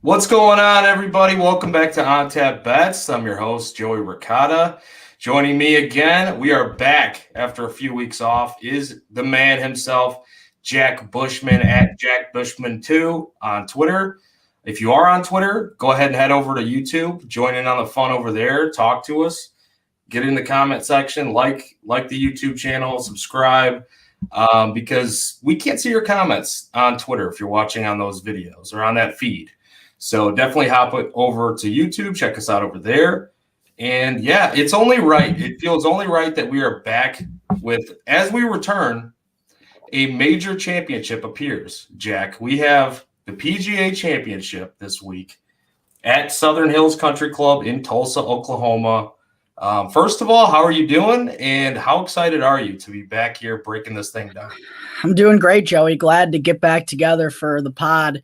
What's going on, everybody? Welcome back to On Tap Bets. I'm your host, Joey Ricotta. Joining me again, we are back after a few weeks off, is the man himself, Jack Bushman at Jack Bushman2 on Twitter. If you are on Twitter, go ahead and head over to YouTube, join in on the fun over there, talk to us, get in the comment section, like the YouTube channel, subscribe, because we can't see your comments on Twitter if you're watching on those videos or on that feed. So definitely hop it over to YouTube. Check us out over there. And yeah, it's only right. It feels only right that we are back with, as we return, a major championship appears, Jack. We have the PGA Championship this week at Southern Hills Country Club in Tulsa, Oklahoma. First of all, how are you doing? And how excited are you to be back here breaking this thing down? I'm doing great, Joey. Glad to get back together for the pod.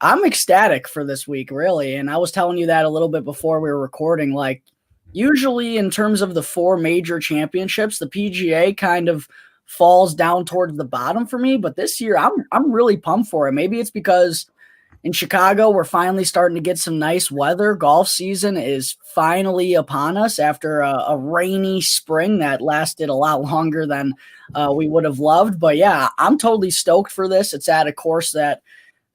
I'm ecstatic for this week, really. And I was telling you that a little bit before we were recording. Like, usually in terms of the four major championships, the PGA kind of falls down towards the bottom for me. But this year, I'm really pumped for it. Maybe it's because in Chicago, we're finally starting to get some nice weather. Golf season is finally upon us after a rainy spring that lasted a lot longer than we would have loved. But yeah, I'm totally stoked for this. It's at a course that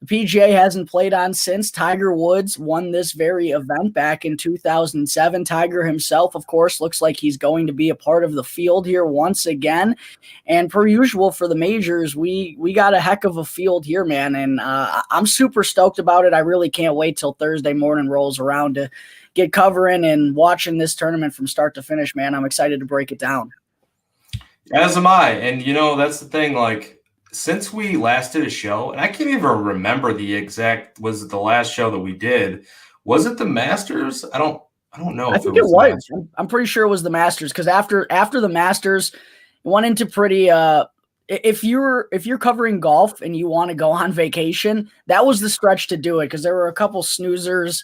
the PGA hasn't played on since. Tiger Woods won this very event back in 2007. Tiger himself, of course, looks like he's going to be a part of the field here once again. And per usual for the majors, we got a heck of a field here, man. And I'm super stoked about it. I really can't wait till Thursday morning rolls around to get covering and watching this tournament from start to finish, man. I'm excited to break it down. As am I. And, that's the thing, like, since we last did a show, and I can't even remember the exact, was it the last show that we did? Was it the Masters? I don't know. I think it was. I'm pretty sure it was the Masters, because after the Masters, it went into pretty if you're covering golf and you want to go on vacation, that was the stretch to do it, because there were a couple snoozers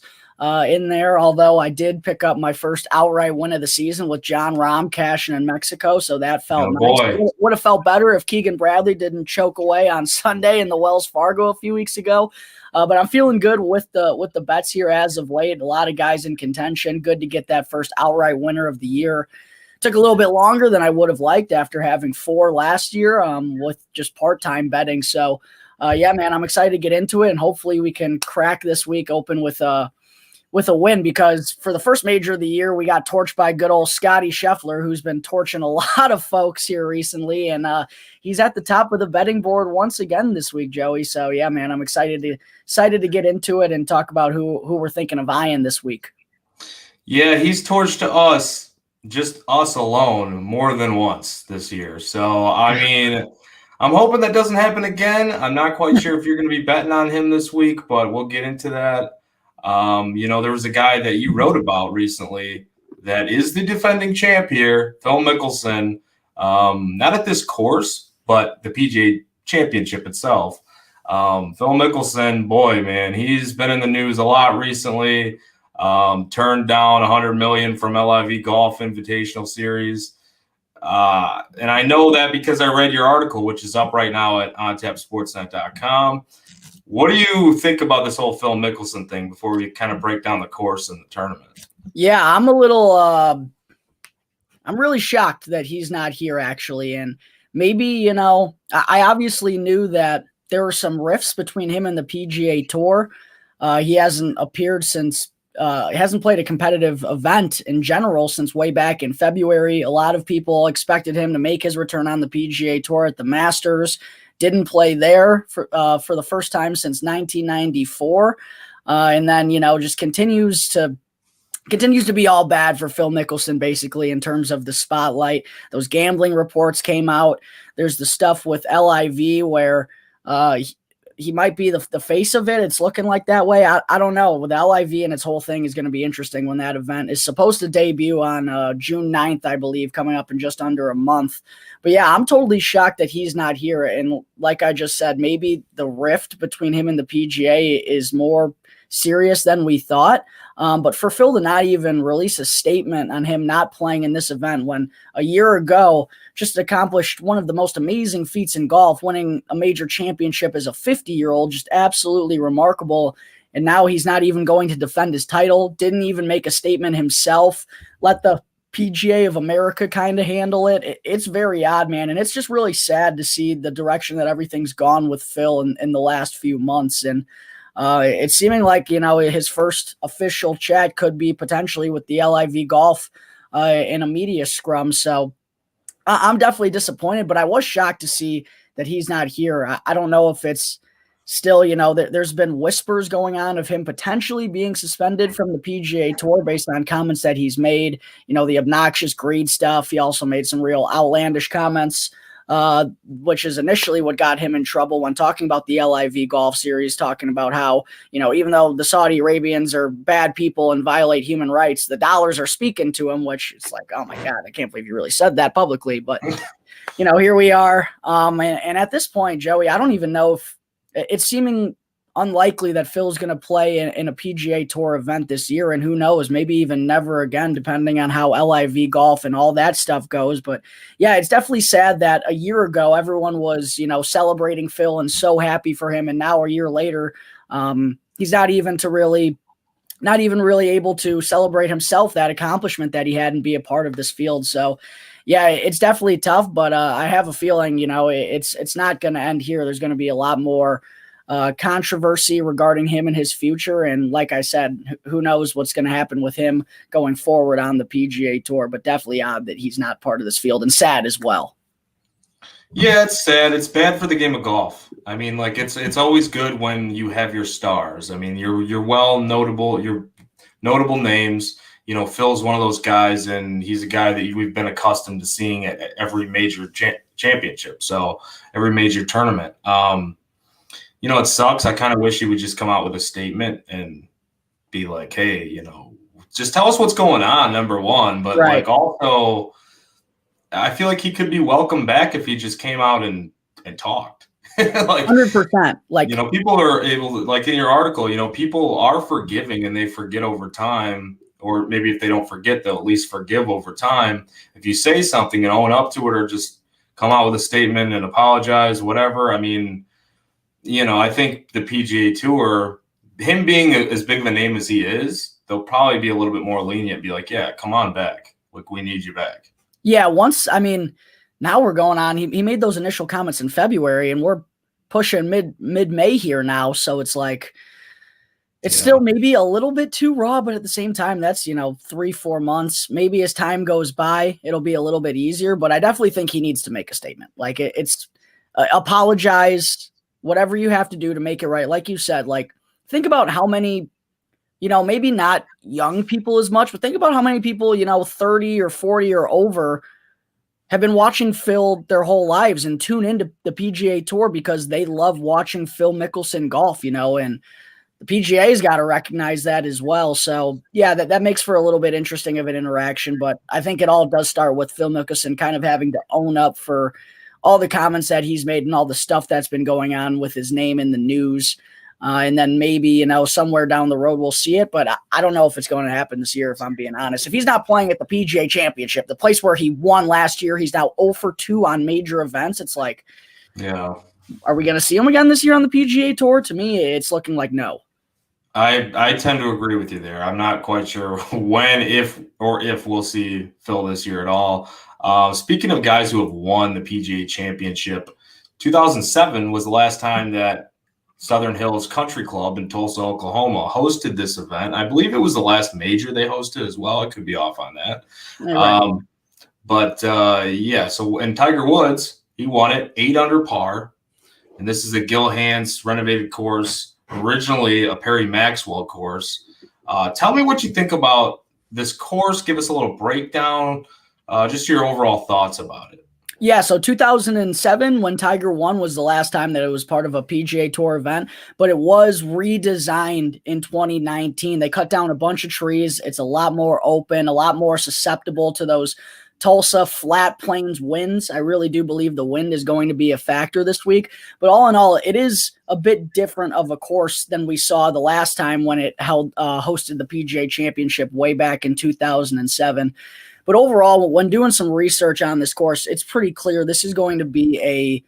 in there, although I did pick up my first outright win of the season with John Rahm cashing in Mexico, so that felt nice. It would have felt better if Keegan Bradley didn't choke away on Sunday in the Wells Fargo a few weeks ago. But I'm feeling good with the bets here as of late. A lot of guys in contention. Good to get that first outright winner of the year. Took a little bit longer than I would have liked after having 4 last year with just part-time betting. So, yeah, man, I'm excited to get into it, and hopefully we can crack this week open with a win, because for the first major of the year, we got torched by good old Scotty Scheffler, who's been torching a lot of folks here recently. And he's at the top of the betting board once again this week, Joey. So yeah, man, I'm excited to get into it and talk about who we're thinking of eyeing this week. Yeah, he's torched to us, just us alone, more than once this year. So, I mean, I'm hoping that doesn't happen again. I'm not quite sure if you're going to be betting on him this week, but we'll get into that. There was a guy that you wrote about recently that is the defending champ here, Phil Mickelson, not at this course, but the PGA Championship itself. Phil Mickelson, boy, man, he's been in the news a lot recently. Turned down $100 million from LIV Golf Invitational Series. And I know that because I read your article, which is up right now at ontapsportsnet.com. What do you think about this whole Phil Mickelson thing before we kind of break down the course and the tournament? Yeah, I'm a little I'm really shocked that he's not here, actually. And maybe, I obviously knew that there were some rifts between him and the PGA Tour. He hasn't appeared since he hasn't played a competitive event in general since way back in February. A lot of people expected him to make his return on the PGA Tour at the Masters. Didn't play there for the first time since 1994. And then, just continues to be all bad for Phil Mickelson, basically, in terms of the spotlight. Those gambling reports came out. There's the stuff with LIV where he might be the face of it. It's looking like that way. I don't know. With LIV and its whole thing is going to be interesting when that event is supposed to debut on June 9th, I believe, coming up in just under a month. But yeah, I'm totally shocked that he's not here. And like I just said, maybe the rift between him and the PGA is more serious than we thought. But for Phil to not even release a statement on him not playing in this event when a year ago just accomplished one of the most amazing feats in golf, winning a major championship as a 50-year-old, just absolutely remarkable. And now he's not even going to defend his title, didn't even make a statement himself, let the PGA of America kind of handle it. It's very odd, man. And it's just really sad to see the direction that everything's gone with Phil in the last few months. And it's seeming like, his first official chat could be potentially with the LIV Golf in a media scrum. So I'm definitely disappointed, but I was shocked to see that he's not here. I don't know if it's still, there's been whispers going on of him potentially being suspended from the PGA Tour based on comments that he's made, the obnoxious greed stuff. He also made some real outlandish comments, which is initially what got him in trouble when talking about the LIV Golf Series, talking about how, even though the Saudi Arabians are bad people and violate human rights, the dollars are speaking to him, which it's like, oh my God, I can't believe you really said that publicly. But, here we are. And at this point, Joey, I don't even know if it's seeming unlikely that Phil's going to play in a PGA Tour event this year. And who knows, maybe even never again, depending on how LIV golf and all that stuff goes. But yeah, it's definitely sad that a year ago, everyone was, celebrating Phil and so happy for him. And now a year later, he's not even really able to celebrate himself, that accomplishment that he had and be a part of this field. So yeah, it's definitely tough, but I have a feeling, it's not going to end here. There's going to be a lot more controversy regarding him and his future. And like I said, who knows what's going to happen with him going forward on the PGA Tour, but definitely odd that he's not part of this field, and sad as well. Yeah, it's sad. It's bad for the game of golf. I mean, like it's always good when you have your stars. I mean, you're well notable, you're notable names. Phil's one of those guys, and he's a guy that we've been accustomed to seeing at every major championship. So every major tournament. It sucks. I kind of wish he would just come out with a statement and be like, hey, just tell us what's going on, number one. But right. Like also, I feel like he could be welcomed back if he just came out and talked. Like 100%. Like, people are able to, like in your article, people are forgiving and they forget over time. Or maybe if they don't forget, they'll at least forgive over time. If you say something and own up to it, or just come out with a statement and apologize, whatever. I mean, I think the PGA Tour, him being as big of a name as he is, they'll probably be a little bit more lenient, be like, yeah, come on back. Like, we need you back. Yeah, now we're going on. He made those initial comments in February, and we're pushing mid-May here now. So it's like, it's still maybe a little bit too raw, but at the same time, that's, 3-4 months. Maybe as time goes by, it'll be a little bit easier, but I definitely think he needs to make a statement. Like it's apologize, whatever you have to do to make it right. Like you said, like think about how many, maybe not young people as much, but think about how many people, 30 or 40 or over have been watching Phil their whole lives and tune into the PGA Tour because they love watching Phil Mickelson golf, and the PGA's got to recognize that as well. So yeah, that makes for a little bit interesting of an interaction, but I think it all does start with Phil Mickelson kind of having to own up for all the comments that he's made and all the stuff that's been going on with his name in the news. And then maybe, somewhere down the road we'll see it, but I don't know if it's going to happen this year, if I'm being honest. If he's not playing at the PGA Championship, the place where he won last year, he's now 0 for 2 on major events. It's like, yeah, are we going to see him again this year on the PGA Tour? To me, it's looking like no. I tend to agree with you there. I'm not quite sure when, if we'll see Phil this year at all. Speaking of guys who have won the PGA Championship, 2007 was the last time that Southern Hills Country Club in Tulsa, Oklahoma hosted this event. I believe it was the last major they hosted as well. I could be off on that. Right. So Tiger Woods, he won it 8 under par. And this is a Gil Hanse renovated course, originally a Perry Maxwell course. Tell me what you think about this course. Give us a little breakdown, just your overall thoughts about it. Yeah, so 2007, when Tiger won, was the last time that it was part of a PGA Tour event, but it was redesigned in 2019. They cut down a bunch of trees. It's a lot more open, a lot more susceptible to those Tulsa, flat plains winds. I really do believe the wind is going to be a factor this week. But all in all, it is a bit different of a course than we saw the last time when it hosted the PGA Championship way back in 2007. But overall, when doing some research on this course, it's pretty clear this is going to be a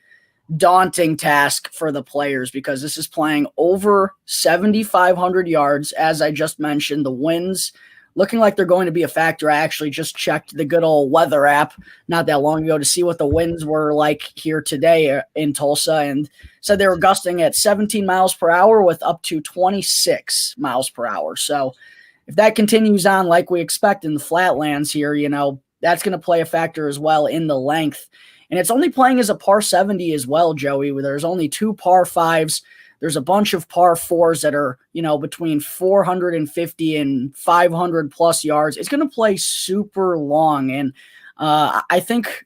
daunting task for the players because this is playing over 7,500 yards. As I just mentioned, the winds looking like they're going to be a factor. I actually just checked the good old weather app not that long ago to see what the winds were like here today in Tulsa, and said they were gusting at 17 miles per hour with up to 26 miles per hour. So if that continues on like we expect in the flatlands here, that's going to play a factor as well in the length. And it's only playing as a par 70 as well, Joey, where there's only 2 par 5s. There's a bunch of par 4s that are, between 450 and 500 plus yards. It's going to play super long. And I think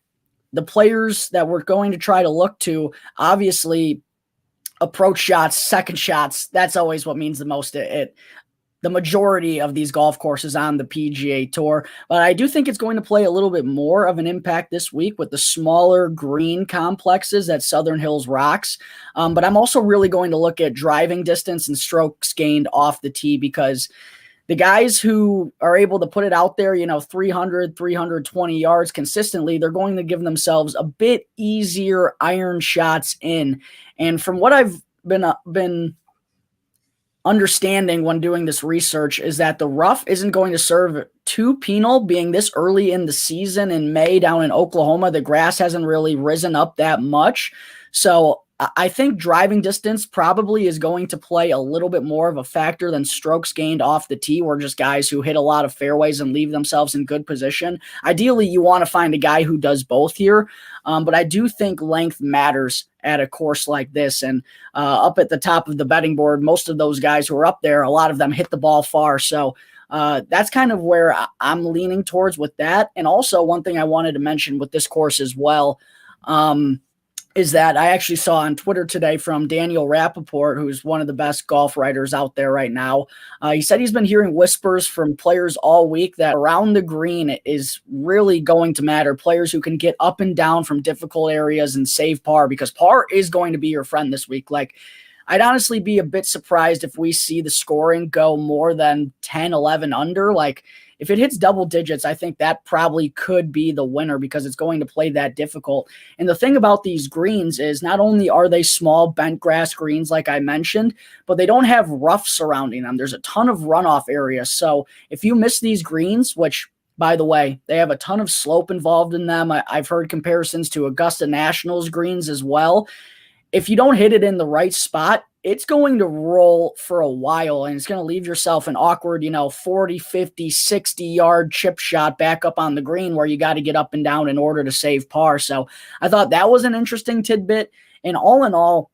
the players that we're going to try to look to, obviously, approach shots, second shots, that's always what means the most. The majority of these golf courses on the PGA Tour. But I do think it's going to play a little bit more of an impact this week with the smaller green complexes at Southern Hills Rocks. But I'm also really going to look at driving distance and strokes gained off the tee because the guys who are able to put it out there, 300, 320 yards consistently, they're going to give themselves a bit easier iron shots in. And from what I've been understanding when doing this research is that the rough isn't going to serve too penal being this early in the season in May down in Oklahoma. The grass hasn't really risen up that much. So I think driving distance probably is going to play a little bit more of a factor than strokes gained off the tee, where just guys who hit a lot of fairways and leave themselves in good position. Ideally, you want to find a guy who does both here. But I do think length matters at a course like this. And up at the top of the betting board, most of those guys who are up there, a lot of them hit the ball far. So that's kind of where I'm leaning towards with that. And also one thing I wanted to mention with this course as well, is that I actually saw on Twitter today from Daniel Rappaport, who's one of the best golf writers out there right now. He said he's been hearing whispers from players all week that around the green is really going to matter. Players who can get up and down from difficult areas and save par, because par is going to be your friend this week. Like, I'd honestly be a bit surprised if we see the scoring go more than 10, 11 under. Like, if it hits double digits, I think that probably could be the winner because it's going to play that difficult. And the thing about these greens is not only are they small bent grass greens, like I mentioned, but they don't have rough surrounding them. There's a ton of runoff area. So if you miss these greens, which, by the way, they have a ton of slope involved in them. I've heard comparisons to Augusta Nationals greens as well. If you don't hit it in the right spot, it's going to roll for a while, and it's going to leave yourself an awkward, 40, 50, 60-yard chip shot back up on the green where you got to get up and down in order to save par. So I thought that was an interesting tidbit. And all in all,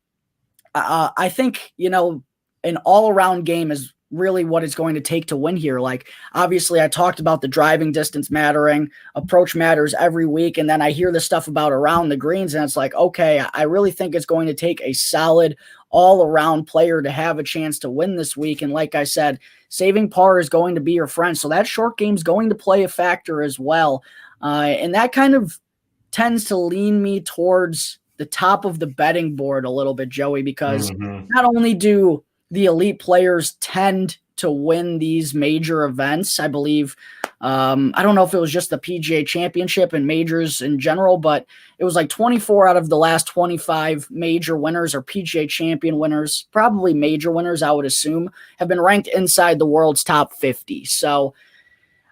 I think, an all-around game is really what it's going to take to win here. Like, obviously I talked about the driving distance mattering, approach matters every week. And then I hear this stuff about around the greens, and it's like, okay, I really think it's going to take a solid all-around player to have a chance to win this week. And like I said, saving par is going to be your friend. So that short game is going to play a factor as well. And that kind of tends to lean me towards the top of the betting board a little bit, Joey, because not only do the elite players tend to win these major events, I believe, I don't know if it was just the PGA Championship and majors in general, but it was like 24 out of the last 25 major winners or PGA Champion winners, probably major winners, I would assume, have been ranked inside the world's top 50. So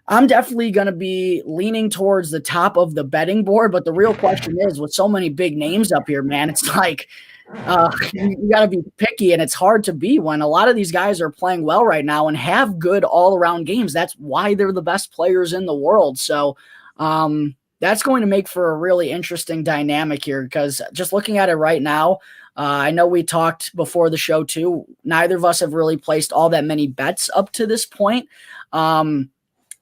I'm definitely going to be leaning towards the top of the betting board. But the real question is, with so many big names up here, man, it's like you got to be picky, and it's hard to be when a lot of these guys are playing well right now and have good all-around games. That's why they're the best players in the world. So that's going to make for a really interesting dynamic here, because just looking at it right now, I know we talked before the show too. Neither of us have really placed all that many bets up to this point.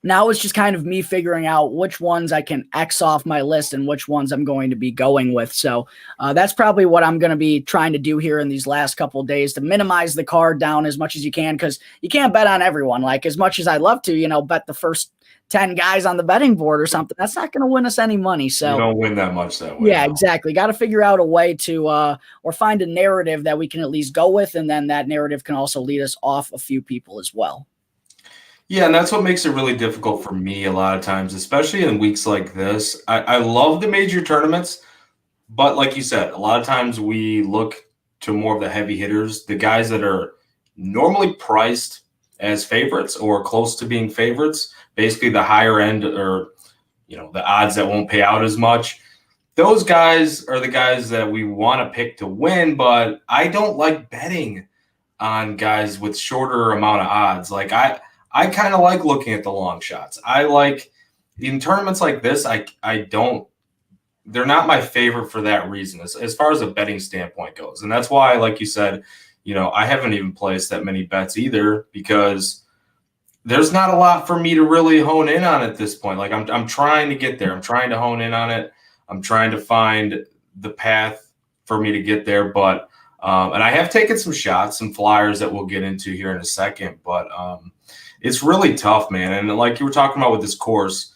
Now it's just kind of me figuring out which ones I can X off my list and which ones I'm going to be going with. So that's probably what I'm going to be trying to do here in these last couple of days to minimize the card down as much as you can, because you can't bet on everyone. Like, as much as I'd love to, bet the first 10 guys on the betting board or something, that's not going to win us any money. So you don't win that much that way. Yeah, exactly. Got to figure out a way to or find a narrative that we can at least go with, and then that narrative can also lead us off a few people as well. Yeah, and that's what makes it really difficult for me a lot of times, especially in weeks like this. I love the major tournaments, but like you said, a lot of times we look to more of the heavy hitters, the guys that are normally priced as favorites or close to being favorites, basically the higher end, or the odds that won't pay out as much. Those guys are the guys that we want to pick to win, but I don't like betting on guys with shorter amount of odds. Like, I kind of like looking at the long shots. I like in tournaments like this. They're not my favorite for that reason, as far as a betting standpoint goes. And that's why, like you said, I haven't even placed that many bets either, because there's not a lot for me to really hone in on at this point. Like, I'm trying to get there. I'm trying to hone in on it. I'm trying to find the path for me to get there. But and I have taken some shots, some flyers that we'll get into here in a second. But it's really tough, man. And like you were talking about with this course,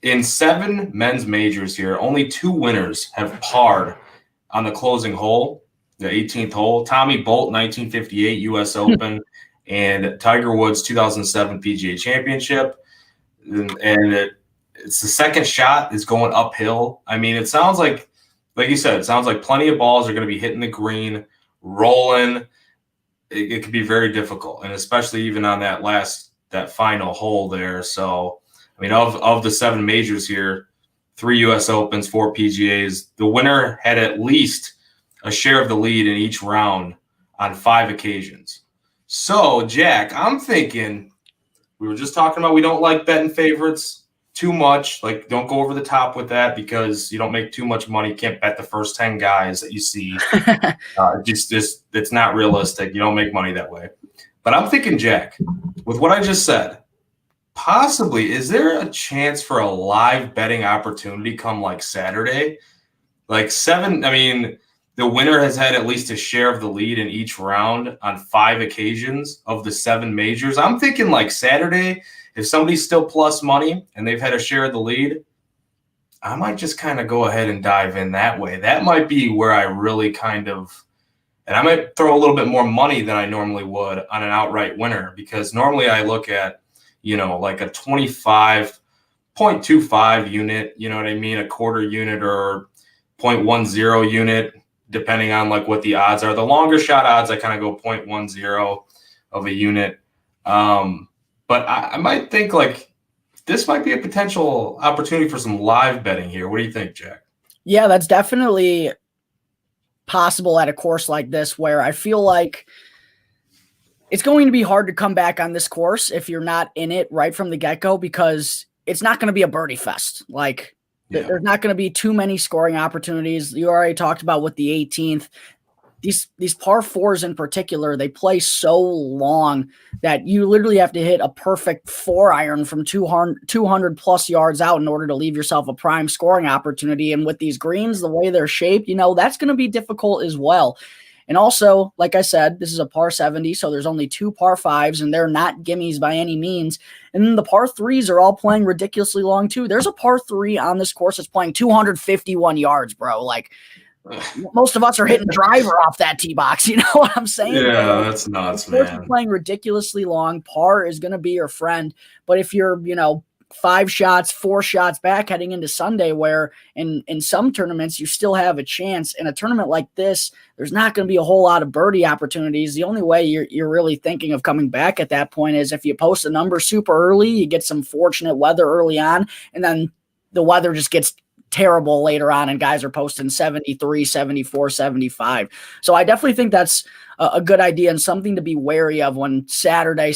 in 7 men's majors here, only 2 winners have parred on the closing hole, the 18th hole. Tommy Bolt, 1958 U.S. Open, and Tiger Woods, 2007 PGA Championship. And it's the second shot is going uphill. I mean, it sounds like you said, it sounds like plenty of balls are going to be hitting the green, rolling. It could be very difficult, and especially even on that final hole there. So, I mean, of the 7 majors here, 3 U.S. Opens, 4 PGAs, the winner had at least a share of the lead in each round on 5 occasions. So, Jack, I'm thinking, we were just talking about we don't like betting favorites too much. Like, don't go over the top with that, because you don't make too much money. You can't bet the first 10 guys that you see. Just it's not realistic. You don't make money that way. But I'm thinking, Jack, with what I just said, possibly, is there a chance for a live betting opportunity come like Saturday? Like 7, I mean, the winner has had at least a share of the lead in each round on 5 occasions of the 7 majors. I'm thinking like Saturday, if somebody's still plus money and they've had a share of the lead, I might just kind of go ahead and dive in that way. That might be where I really and I might throw a little bit more money than I normally would on an outright winner, because normally I look at, like a 25.25 unit, you know what I mean? A quarter unit or 0.10 unit, depending on like what the odds are. The longer shot odds, I kind of go 0.10 of a unit. But I might think like this might be a potential opportunity for some live betting here. What do you think, Jack? Yeah, that's definitely possible at a course like this, where I feel like it's going to be hard to come back on this course if you're not in it right from the get-go, because it's not going to be a birdie fest. Like, there's not going to be too many scoring opportunities. You already talked about with the 18th. These par 4s in particular, they play so long that you literally have to hit a perfect 4-iron from 200 plus yards out in order to leave yourself a prime scoring opportunity. And with these greens, the way they're shaped, that's going to be difficult as well. And also, like I said, this is a par 70, so there's only 2 par 5s, and they're not gimmies by any means. And then the par 3s are all playing ridiculously long too. There's a par 3 on this course that's playing 251 yards, bro. Like, most of us are hitting driver off that tee box. You know what I'm saying? Yeah, that's nuts, man. You're playing ridiculously long. Par is going to be your friend. But if you're, 5 shots, 4 shots back heading into Sunday, where in some tournaments you still have a chance, in a tournament like this, there's not going to be a whole lot of birdie opportunities. The only way you're really thinking of coming back at that point is if you post a number super early, you get some fortunate weather early on, and then the weather just gets terrible later on and guys are posting 73, 74, 75. So I definitely think that's a good idea and something to be wary of when Saturday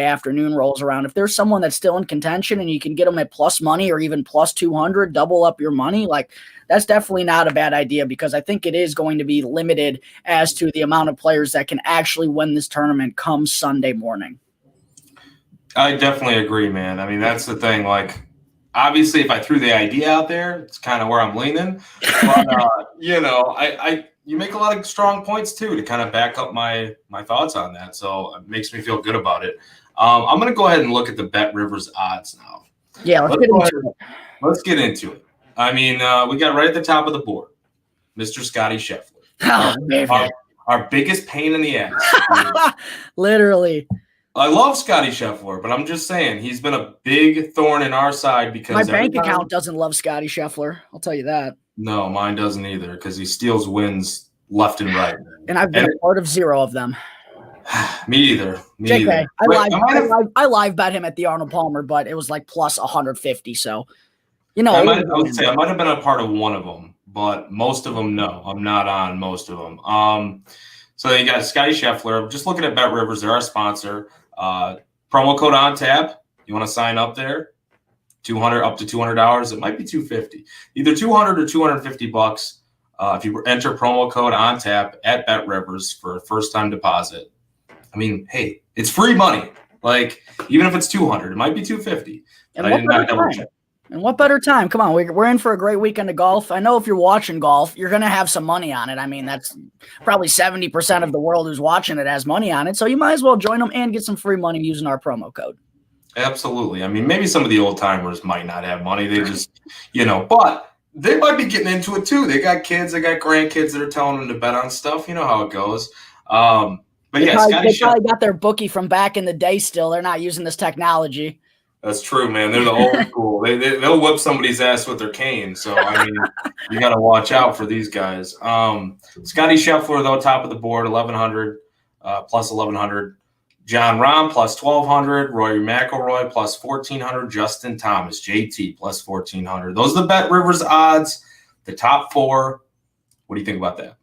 afternoon rolls around. If there's someone that's still in contention and you can get them at plus money or even plus 200, double up your money, like, that's definitely not a bad idea, because I think it is going to be limited as to the amount of players that can actually win this tournament come Sunday morning. I definitely agree, man. I mean, that's the thing. Like, obviously, if I threw the idea out there, it's kind of where I'm leaning. But you make a lot of strong points too to kind of back up my thoughts on that. So it makes me feel good about it. I'm going to go ahead and look at the Bet Rivers odds now. Yeah, let's get into it. I mean, we got right at the top of the board, Mr. Scotty Scheffler. Our biggest pain in the ass. Literally. I love Scotty Scheffler, but I'm just saying he's been a big thorn in our side because my bank account doesn't love Scotty Scheffler. I'll tell you that. No, mine doesn't either because he steals wins left and right. And I've been a part of 0 of them. Me either. JK, I live bet him at the Arnold Palmer, but it was like plus 150. So, I would say I might have been a part of one of them, but most of them, no, I'm not on most of them. So you got Scotty Scheffler. Just looking at Bet Rivers, they're our sponsor. Promo code on tap. You want to sign up there? $200 up to $200. It might be $250. Either $200 or $250. If you enter promo code on tap at Bet Rivers for a first time deposit. I mean, hey, it's free money. Like even if it's $200, it might be $250. And I did not double check. And what better time? Come on, we're in for a great weekend of golf. I know if you're watching golf, you're going to have some money on it. I mean, that's probably 70% of the world who's watching it has money on it. So you might as well join them and get some free money using our promo code. Absolutely. I mean, maybe some of the old timers might not have money. They just, but they might be getting into it too. They got kids, they got grandkids that are telling them to bet on stuff. You know how it goes. But yeah, they probably got their bookie from back in the day still. They're not using this technology. That's true, man. They're the old school. They'll whip somebody's ass with their cane. So, I mean, you got to watch out for these guys. Scotty Scheffler, though, top of the board, 1,100, plus 1,100. John Rahm, plus 1,200. Rory McIlroy, plus 1,400. Justin Thomas, JT, plus 1,400. Those are the Bet Rivers odds, the top 4. What do you think about that?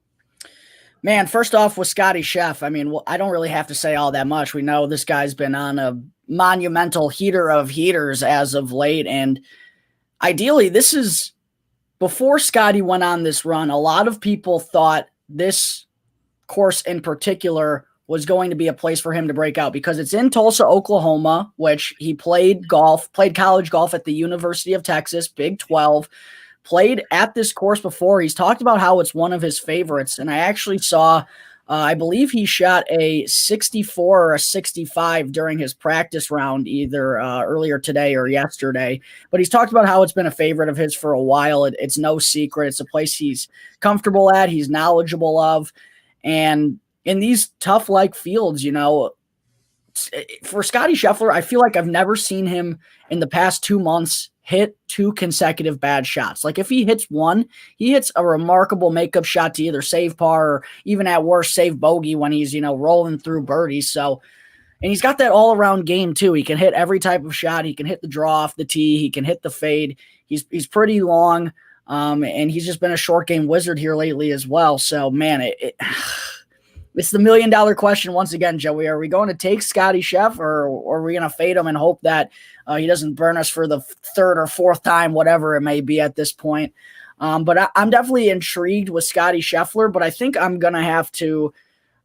Man, first off with Scotty Scheff, I mean, I don't really have to say all that much. We know this guy's been on a monumental heater of heaters as of late. And ideally, this is before Scotty went on this run. A lot of people thought this course in particular was going to be a place for him to break out because it's in Tulsa, Oklahoma, which he played college golf at the University of Texas, Big 12. Played at this course before. He's talked about how it's one of his favorites. And I actually saw, I believe he shot a 64 or a 65 during his practice round, either earlier today or yesterday. But he's talked about how it's been a favorite of his for a while. It's no secret. It's a place he's comfortable at, he's knowledgeable of. And in these tough fields, for Scotty Scheffler, I feel like I've never seen him in the past 2 months hit 2 consecutive bad shots. Like if he hits one, he hits a remarkable makeup shot to either save par or even at worst save bogey when he's, rolling through birdies. So, and he's got that all around game too. He can hit every type of shot. He can hit the draw off the tee. He can hit the fade. He's pretty long. And he's just been a short game wizard here lately as well. So man, it's the $1 million question once again, Joey. Are we going to take Scotty Scheff or are we going to fade him and hope that he doesn't burn us for the 3rd or 4th time, whatever it may be at this point? But I'm definitely intrigued with Scotty Scheffler, but I think I'm going to have to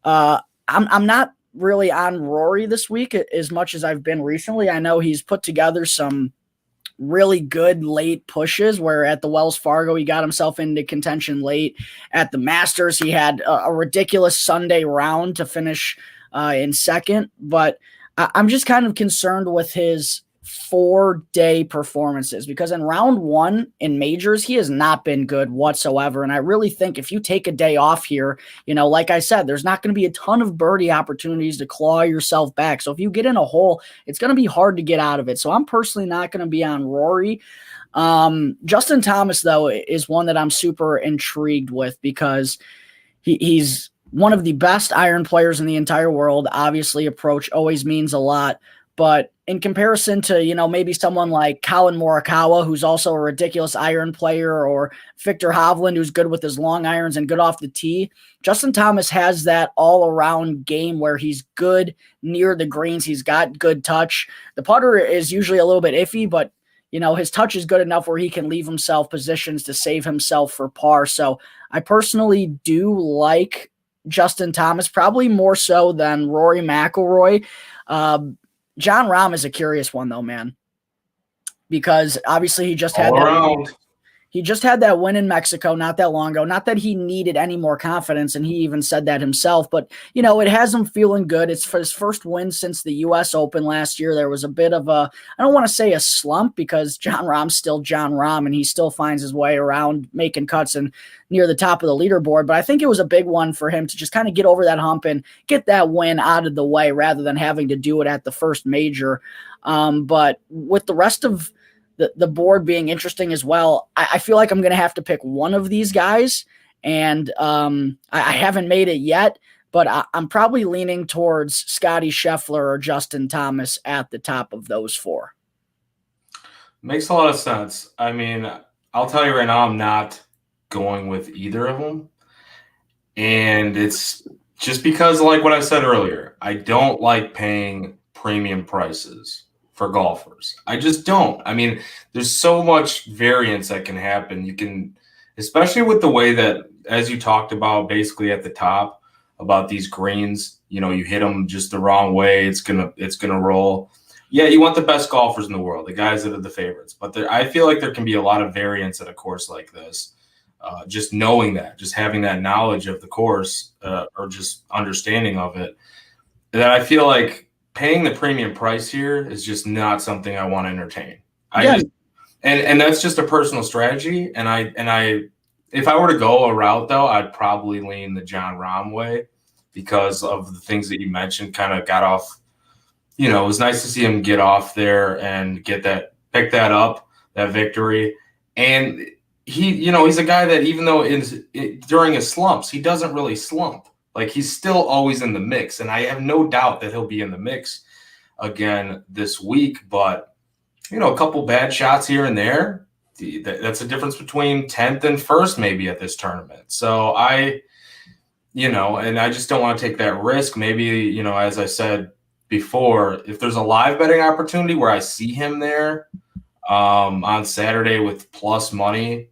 I'm not really on Rory this week as much as I've been recently. I know he's put together some really good late pushes where at the Wells Fargo, he got himself into contention late. At the Masters, he had a ridiculous Sunday round to finish in second. But I'm just kind of concerned with his 4-day performances because in round 1 in majors, he has not been good whatsoever. And I really think if you take a day off here, like I said, there's not going to be a ton of birdie opportunities to claw yourself back. So if you get in a hole, it's going to be hard to get out of it. So I'm personally not going to be on Rory. Justin Thomas, though, is one that I'm super intrigued with because he's one of the best iron players in the entire world. Obviously, approach always means a lot. But in comparison to, maybe someone like Colin Morikawa, who's also a ridiculous iron player, or Victor Hovland, who's good with his long irons and good off the tee, Justin Thomas has that all-around game where he's good near the greens. He's got good touch. The putter is usually a little bit iffy, but, his touch is good enough where he can leave himself positions to save himself for par. So I personally do like Justin Thomas, probably more so than Rory McIlroy. Jon Rahm is a curious one though, man, because obviously he just had All that. around. He just had that win in Mexico not that long ago. Not that he needed any more confidence, and he even said that himself. But, it has him feeling good. It's for his first win since the U.S. Open last year. There was a bit of I don't want to say a slump, because Jon Rahm's still Jon Rahm, and he still finds his way around making cuts and near the top of the leaderboard. But I think it was a big one for him to just kind of get over that hump and get that win out of the way rather than having to do it at the first major. But with the rest of the board being interesting as well, I feel like I'm going to have to pick one of these guys, and I haven't made it yet, but I'm probably leaning towards Scottie Scheffler or Justin Thomas at the top of those four. Makes a lot of sense. I mean, I'll tell you right now, I'm not going with either of them. And it's just because, like what I said earlier, I don't like paying premium prices for golfers. I just don't. I mean, there's so much variance that can happen. You can, especially with the way that, as you talked about basically at the top about these greens, you hit them just the wrong way, it's gonna roll. Yeah, you want the best golfers in the world, the guys that are the favorites. But I feel like there can be a lot of variance at a course like this. Just knowing that, just having that knowledge of the course or just understanding of it, that I feel like paying the premium price here is just not something I want to entertain. And that's just a personal strategy. And I, if I were to go a route though, I'd probably lean the Jon Rahm way because of the things that you mentioned. Kind of got off. It was nice to see him get off there and pick that up, that victory. And he's a guy that even though during his slumps, he doesn't really slump. Like, he's still always in the mix, and I have no doubt that he'll be in the mix again this week. But, a couple bad shots here and there, that's a difference between 10th and 1st maybe at this tournament. So and I just don't want to take that risk. Maybe, as I said before, if there's a live betting opportunity where I see him there on Saturday with plus money,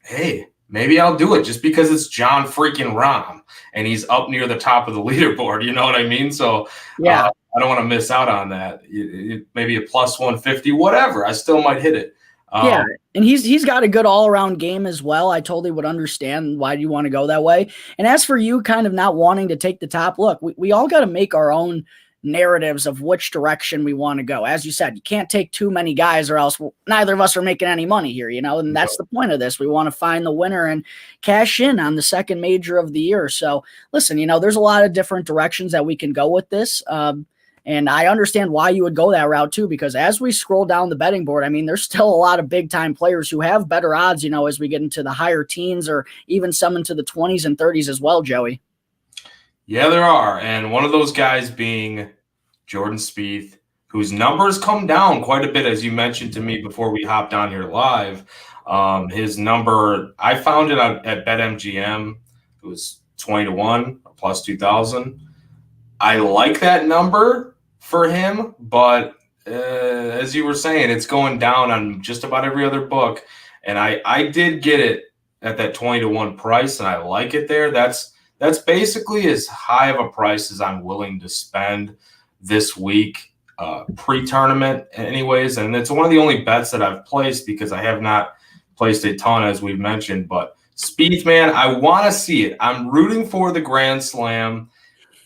hey, maybe I'll do it just because it's Jon freaking Rahm and he's up near the top of the leaderboard. You know what I mean? So yeah, I don't want to miss out on that. Maybe a plus 150, whatever. I still might hit it. Yeah, and he's got a good all-around game as well. I totally would understand why you want to go that way. And as for you kind of not wanting to take the top, look, we all got to make our own narratives of which direction we want to go. As you said, you can't take too many guys or else neither of us are making any money here, and that's the point of this. We want to find the winner and cash in on the second major of the year. So listen, there's a lot of different directions that we can go with this. And I understand why you would go that route too, because as we scroll down the betting board, I mean, there's still a lot of big time players who have better odds, as we get into the higher teens or even some into the 20s and 30s as well, Joey. Yeah, there are. And one of those guys being Jordan Spieth, whose numbers come down quite a bit, as you mentioned to me before we hopped on here live. His number, I found it at BetMGM. It was 20-1 or plus 2,000. I like that number for him, but as you were saying, it's going down on just about every other book. And I did get it at that 20-1 price, and I like it there. That's basically as high of a price as I'm willing to spend this week, pre-tournament anyways. And it's one of the only bets that I've placed because I have not placed a ton, as we've mentioned. But Spieth, man, I want to see it. I'm rooting for the Grand Slam.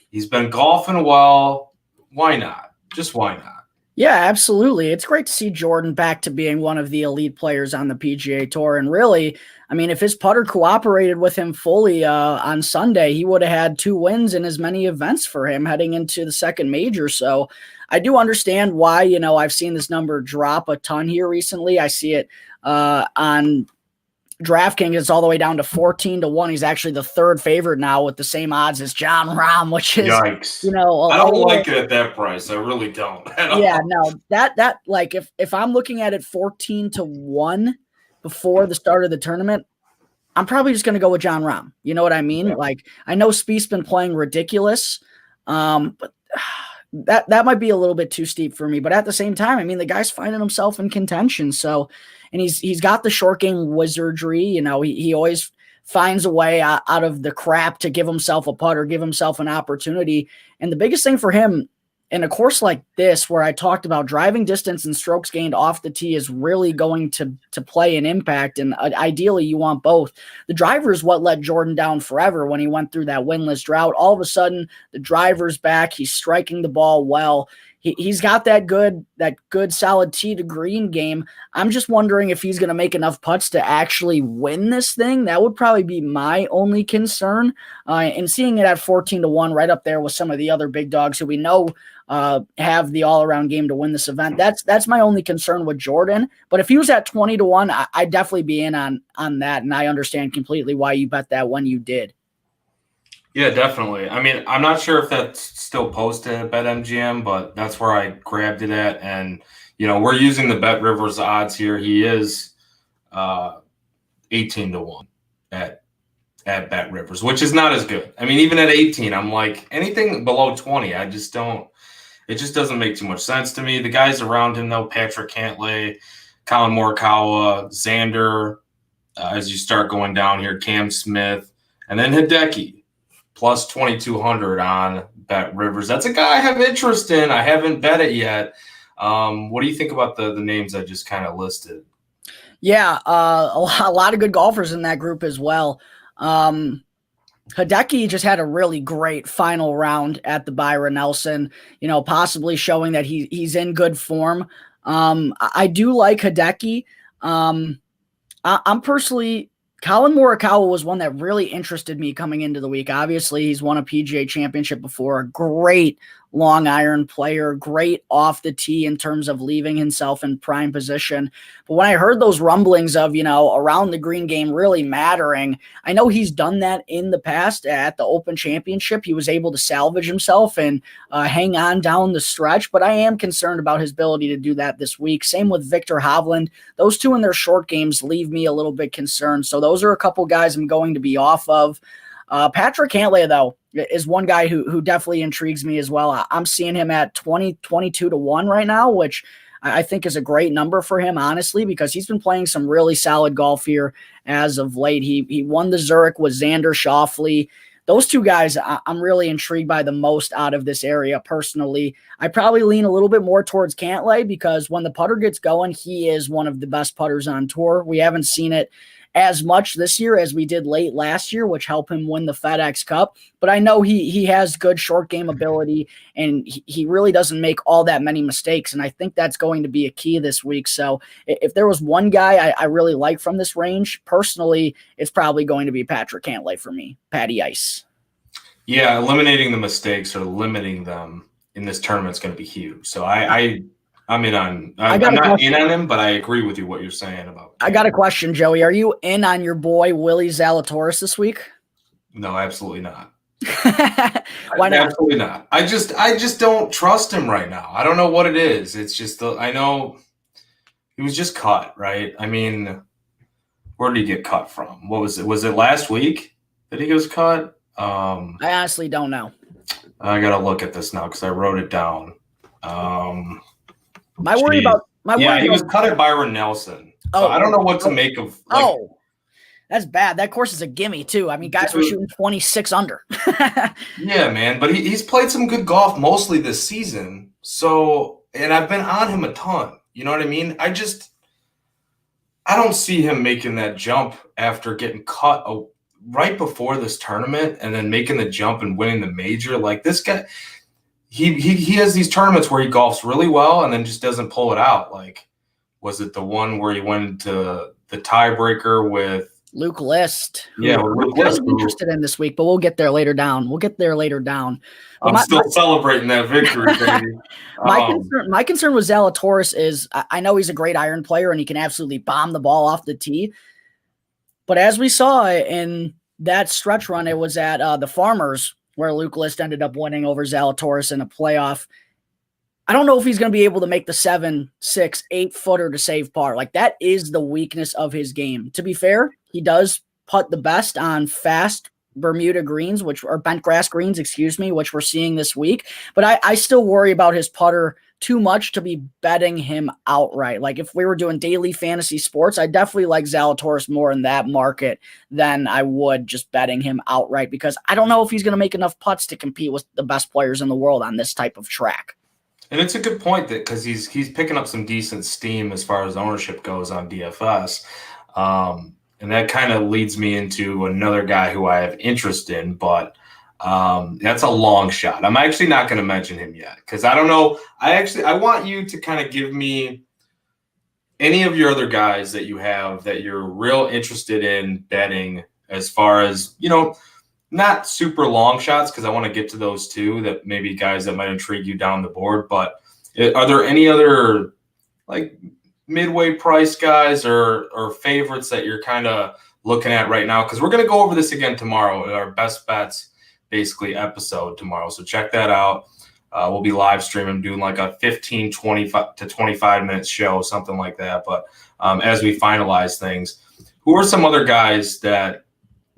He's been golfing well. Why not? Just why not? Yeah, absolutely. It's great to see Jordan back to being one of the elite players on the PGA Tour. And really, I mean, if his putter cooperated with him fully on Sunday, he would have had 2 wins in as many events for him heading into the second major. So I do understand why, I've seen this number drop a ton here recently. I see it on DraftKings, it's all the way down to 14-1. He's actually the 3rd favorite now with the same odds as Jon Rahm, which is, yikes. I don't like it at that price. I really don't. Yeah, no, that like if I'm looking at it 14-1 before the start of the tournament, I'm probably just going to go with Jon Rahm. You know what I mean? Yeah. Like, I know Spieth's been playing ridiculous, but that might be a little bit too steep for me. But at the same time, I mean, the guy's finding himself in contention. So, and he's got the short game wizardry. He always finds a way out of the crap to give himself a putter, give himself an opportunity. And the biggest thing for him, in a course like this, where I talked about driving distance and strokes gained off the tee is really going to play an impact, and ideally you want both. The driver is what let Jordan down forever when he went through that winless drought. All of a sudden, the driver's back. He's striking the ball well. He's got that good solid tee to green game. I'm just wondering if he's going to make enough putts to actually win this thing. That would probably be my only concern. And seeing it at 14-1, right up there with some of the other big dogs who we know have the all-around game to win this event. That's my only concern with Jordan. But if he was at 20-1, I'd definitely be in on that, and I understand completely why you bet that when you did. Yeah, definitely. I mean, I'm not sure if that's still posted at BetMGM, but that's where I grabbed it at. And, we're using the Bet Rivers odds here. He is 18-1 at Bet Rivers, which is not as good. I mean, even at 18, I'm like, anything below 20, it just doesn't make too much sense to me. The guys around him, though, Patrick Cantlay, Colin Morikawa, Xander, as you start going down here, Cam Smith, and then Hideki. Plus 2,200 on Bet Rivers. That's a guy I have interest in. I haven't bet it yet. What do you think about the names I just kind of listed? Yeah, a lot of good golfers in that group as well. Hideki just had a really great final round at the Byron Nelson, possibly showing that he's in good form. I do like Hideki. I'm personally – Colin Morikawa was one that really interested me coming into the week. Obviously, he's won a PGA Championship before, a great long iron player, great off the tee in terms of leaving himself in prime position. But when I heard those rumblings of, around the green game really mattering, I know he's done that in the past at the Open Championship. He was able to salvage himself and hang on down the stretch, but I am concerned about his ability to do that this week. Same with Victor Hovland. Those two in their short games leave me a little bit concerned. So those are a couple guys I'm going to be off of. Patrick Cantlay, though, is one guy who definitely intrigues me as well. I'm seeing him at 22-1 right now, which I think is a great number for him, honestly, because he's been playing some really solid golf here as of late. He won the Zurich with Xander Schauffele. Those two guys I'm really intrigued by the most out of this area personally. I probably lean a little bit more towards Cantlay because when the putter gets going, he is one of the best putters on tour. We haven't seen it as much this year as we did late last year, which helped him win the FedEx Cup. But I know he has good short game ability, and he really doesn't make all that many mistakes. And I think that's going to be a key this week. So if there was one guy I really like from this range, personally, it's probably going to be Patrick Cantlay for me, Patty Ice. Yeah, eliminating the mistakes or limiting them in this tournament is going to be huge. So I'm not in on him, but I agree with you what you're saying about. I got a question, Joey. Are you in on your boy Willie Zalatoris this week? No, absolutely not. Why not? Absolutely not. I just don't trust him right now. I don't know what it is. It's just I know he was just cut, right? I mean, where did he get cut from? What was it? Was it last week that he was cut? I honestly don't know. I gotta look at this now because I wrote it down. He was cut at Byron Nelson. So I don't know what to make of. That's bad. That course is a gimme too. I mean, guys were shooting 26 under. Yeah, man. But he's played some good golf mostly this season. So, and I've been on him a ton. You know what I mean? I don't see him making that jump after getting cut right before this tournament and then making the jump and winning the major. Like this guy. He has these tournaments where he golfs really well and then just doesn't pull it out. Like, was it the one where he went into the tiebreaker with Luke List? Yeah, Luke List. I'm interested in this week, but we'll get there later down. I'm still celebrating that victory, baby. My concern with Zalatoris is I know he's a great iron player and he can absolutely bomb the ball off the tee. But as we saw in that stretch run, it was at the Farmers where Luke List ended up winning over Zalatoris in a playoff. I don't know if he's going to be able to make the 7, 6, 8 footer to save par. Like that is the weakness of his game. To be fair, he does putt the best on fast Bermuda greens, which are bent grass greens, which we're seeing this week. But I still worry about his putter too much to be betting him outright. Like if we were doing daily fantasy sports, I definitely like Zalatoris more in that market than I would just betting him outright, because I don't know if he's going to make enough putts to compete with the best players in the world on this type of track. And it's a good point that because he's picking up some decent steam as far as ownership goes on DFS. And that kind of leads me into another guy who I have interest in, but that's a long shot. I'm actually not going to mention him yet because I don't know. I want you to kind of give me any of your other guys that you have that you're real interested in betting as far as, not super long shots, because I want to get to those too, that maybe guys that might intrigue you down the board. But are there any other like midway price guys or favorites that you're kind of looking at right now? Because we're going to go over this again tomorrow, our best bets basically episode tomorrow. So check that out. We'll be live streaming, doing like a 15, 25 to 25 minute show, something like that. But as we finalize things, who are some other guys that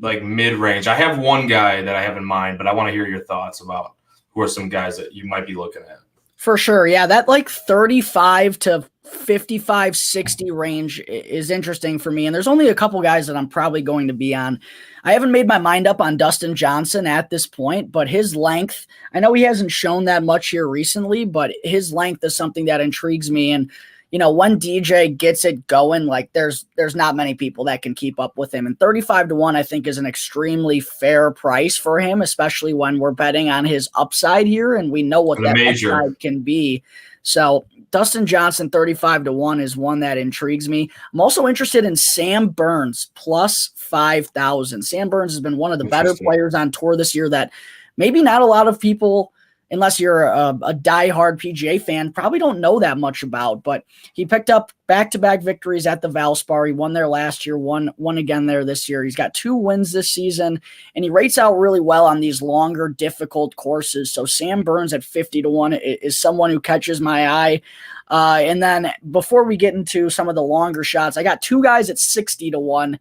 like mid-range? I have one guy that I have in mind, but I want to hear your thoughts about who are some guys that you might be looking at. For sure. Yeah, that like 35 to 55, 60 range is interesting for me. And there's only a couple guys that I'm probably going to be on. I haven't made my mind up on Dustin Johnson at this point, but his length, I know he hasn't shown that much here recently, but his length is something that intrigues me. And when DJ gets it going, like there's not many people that can keep up with him. And 35-1, I think, is an extremely fair price for him, especially when we're betting on his upside here, and we know what that upside can be. So Dustin Johnson, 35-1 is one that intrigues me. I'm also interested in Sam Burns, plus 5,000. Sam Burns has been one of the better players on tour this year that maybe not a lot of people, unless you're a diehard PGA fan, probably don't know that much about. But he picked up back-to-back victories at the Valspar. He won there last year, won again there this year. He's got 2 wins this season, and he rates out really well on these longer, difficult courses. So Sam Burns at 50-1 is someone who catches my eye. And then before we get into some of the longer shots, I got 2 guys at 60-1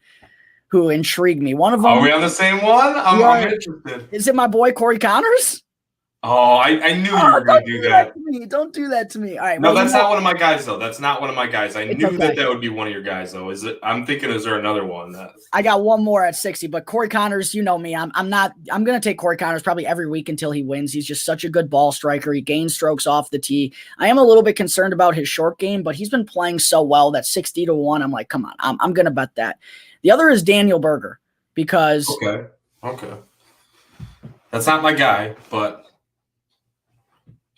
who intrigue me. One of them. Are we on the same one? I'm interested. Is it my boy Corey Connors? Oh, I knew you were going to do that. Don't do that to me. All right. No, that's not one of my guys, though. That's not one of my guys. I knew okay. that would be one of your guys, though. I'm thinking, is there another one? I got one more at 60, but Corey Connors, you know me. I'm going to take Corey Connors probably every week until he wins. He's just such a good ball striker. He gains strokes off the tee. I am a little bit concerned about his short game, but he's been playing so well that 60-1, I'm like, come on, I'm going to bet that. The other is Daniel Berger because. Okay. That's not my guy, but.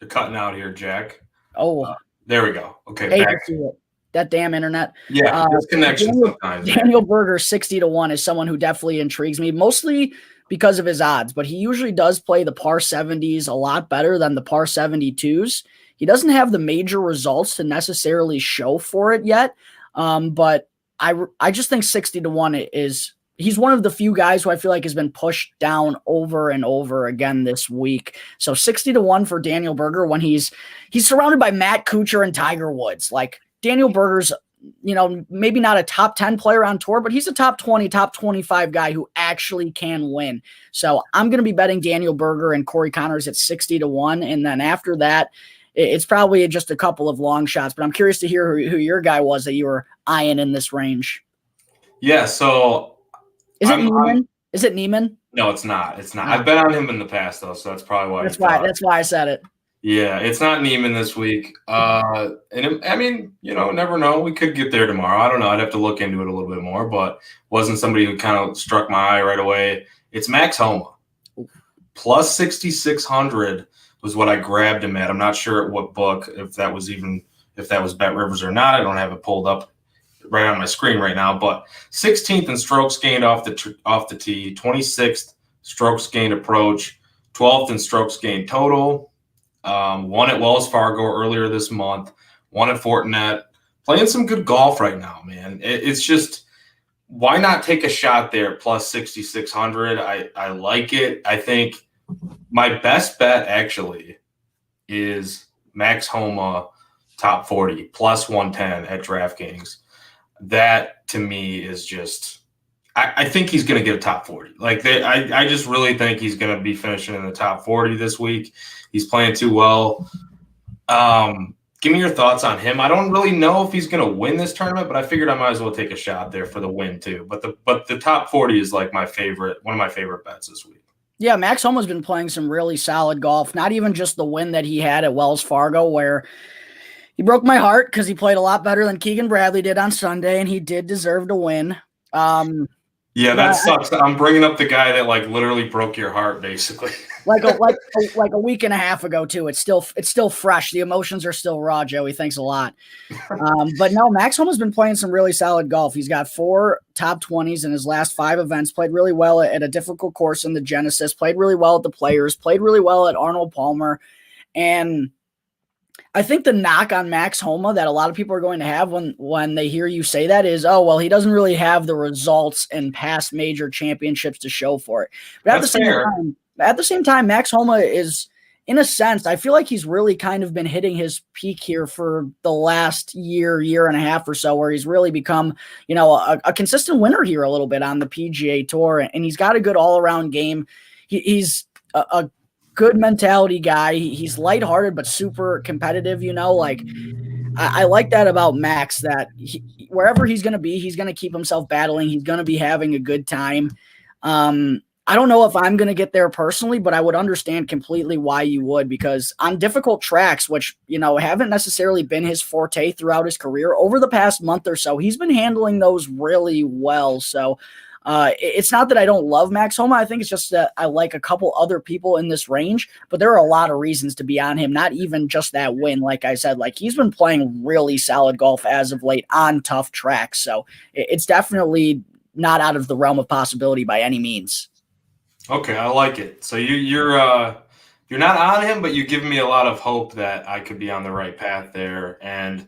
You're cutting out here, Jack. Oh. There we go. Okay, back to it. That damn internet. Yeah, disconnection sometimes. Daniel Berger, 60-1, is someone who definitely intrigues me, mostly because of his odds, but he usually does play the par 70s a lot better than the par 72s. He doesn't have the major results to necessarily show for it yet, but I just think 60-1 is – he's one of the few guys who I feel like has been pushed down over and over again this week. So 60-1 for Daniel Berger when he's surrounded by Matt Kuchar and Tiger Woods. Like Daniel Berger's, maybe not a top 10 player on tour, but he's a top 20, top 25 guy who actually can win. So I'm going to be betting Daniel Berger and Corey Connors at 60-1. And then after that, it's probably just a couple of long shots, but I'm curious to hear who your guy was that you were eyeing in this range. Yeah. So, Is it Neiman? Is it Neiman? No, it's not. It's not. I've bet on him in the past, though, so that's probably why. That's why I said it. Yeah, it's not Neiman this week. Never know. We could get there tomorrow. I don't know. I'd have to look into it a little bit more, but wasn't somebody who kind of struck my eye right away. It's Max Homa. Plus 6,600 was what I grabbed him at. I'm not sure at what book, if that was Bet Rivers or not. I don't have it pulled up right on my screen right now, but 16th in strokes gained off the tee, 26th strokes gained approach, 12th in strokes gained total. Won at Wells Fargo earlier this month, won at Fortinet. Playing some good golf right now, man. It's just, why not take a shot there? Plus 6,600. I like it. I think my best bet actually is Max Homa top 40 plus 110 at DraftKings. That to me is just, I think he's going to get a top 40. Like I just really think he's going to be finishing in the top 40 this week. He's playing too well. Give me your thoughts on him. I don't really know if he's going to win this tournament, but I figured I might as well take a shot there for the win too. But the top 40 is like one of my favorite bets this week. Yeah, Max Homa's been playing some really solid golf. Not even just the win that he had at Wells Fargo, where he broke my heart because he played a lot better than Keegan Bradley did on Sunday, and he did deserve to win. Yeah, that sucks. I'm bringing up the guy that like literally broke your heart, basically. like a week and a half ago too. It's still fresh. The emotions are still raw. Joey, thanks a lot. But no, Max Homa's been playing some really solid golf. He's got 4 top 20s in his last 5 events. Played really well at a difficult course in the Genesis. Played really well at the Players. Played really well at Arnold Palmer, and I think the knock on Max Homa that a lot of people are going to have when they hear you say that is, oh, well, he doesn't really have the results in past major championships to show for it. But at the same time, Max Homa is, in a sense, I feel like he's really kind of been hitting his peak here for the last year and a half or so, where he's really become, a consistent winner here a little bit on the PGA Tour, and he's got a good all-around game. He's a good mentality guy. He's lighthearted but super competitive. I like that about Max. That wherever he's going to be, he's going to keep himself battling. He's going to be having a good time. I don't know if I'm going to get there personally, but I would understand completely why you would, because on difficult tracks, which haven't necessarily been his forte throughout his career, over the past month or so, he's been handling those really well. So. It's not that I don't love Max Homa. I think it's just that I like a couple other people in this range, but there are a lot of reasons to be on him, not even just that win. Like I said, he's been playing really solid golf as of late on tough tracks. So it's definitely not out of the realm of possibility by any means. Okay, I like it. So you're not on him, but you give me a lot of hope that I could be on the right path there. And